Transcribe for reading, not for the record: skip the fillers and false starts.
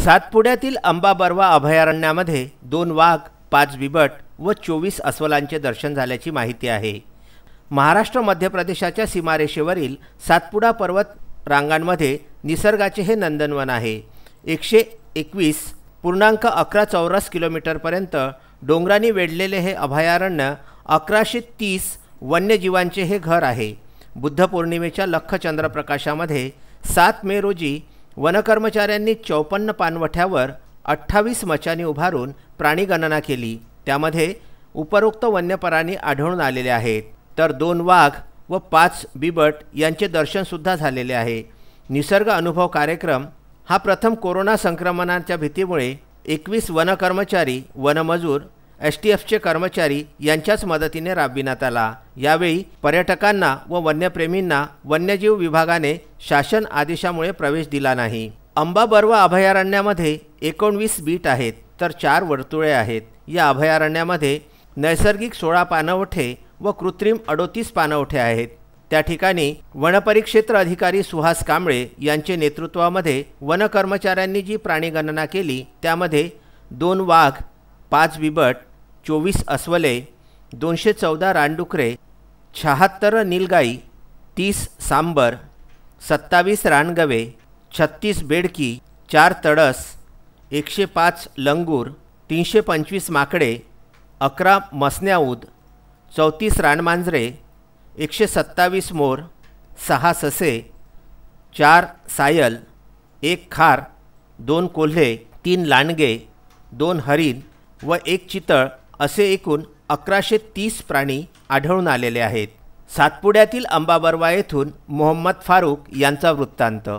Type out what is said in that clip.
सातपुड्यातील अंबाबर्वा अभयारण्यामध्ये 2 वाघ, 5 बिबट व 24 अस्वलांचे दर्शन झाल्याची माहिती आहे। महाराष्ट्र मध्य प्रदेशाच्या सीमारेषेवरील सातपुडा पर्वत रांगांमध्ये निसर्गाचे हे नंदनवन आहे। 121.11 चौरस किलोमीटरपर्यंत डोंगरांनी वेढलेले हे अभयारण्य 1130 वन्यजीवांचे हे घर आहे। बुद्ध पौर्णिमेच्या लख्ख चंद्रप्रकाशामध्ये 7 मे रोजी वनकर्मचाऱ्यांनी 54 पाणवठ्यावर 28 मचानी उभारून प्राणीगणना केली। त्यामध्ये उपरोक्त वन्य प्राणी आढळून आलेले आहेत, तर 2 वाघ व 5 बिबट यांचे दर्शनसुद्धा झालेले आहे। निसर्ग अनुभव कार्यक्रम हा प्रथम कोरोना संक्रमणाच्या भीतीमुळे 21 वनकर्मचारी, वनमजूर, STFचे कर्मचारी यांच्याच मदतीने राबविण्यात आला। यावेळी पर्यटकांना व वन्यप्रेमींना वन्यजीव विभागाने शासन आदेशामुळे प्रवेश दिला नाही। अंबाबर्वा अभयारण्यामध्ये 19 बीट आहेत, तर 4 वर्तुळे आहेत। या अभयारण्यामध्ये नैसर्गिक 16 पाणवठे व कृत्रिम 38 पाणवठे आहेत। त्या ठिकाणी वनपरिक्षेत्र अधिकारी सुहास कांबळे यांचे नेतृत्वामध्ये वनकर्मचाऱ्यांनी जी प्राणीगणना केली त्यामध्ये 2 वाघ, 5 बिबट, 24 अस्वले, 214 रानडुकरे, 76 नीलगाई, 30 सांबर, 27 रानगवे, 36 बेडकी, 4 तडस, 105 लंगूर, 325 माकडे, 11 मसन्याऊद, 34 रानमांजरे, 127 मोर, 6 ससे, 4 सायल, 1 खार, 2 कोल्हे, 3 लांडगे, 2 हरिण व 1 चितळ असे एकूण 1130 प्राणी आढळून आलेले आहेत। सातपुड्यातील अंबाबर्वा येथून मोहम्मद फारूक यांचा वृत्तांत।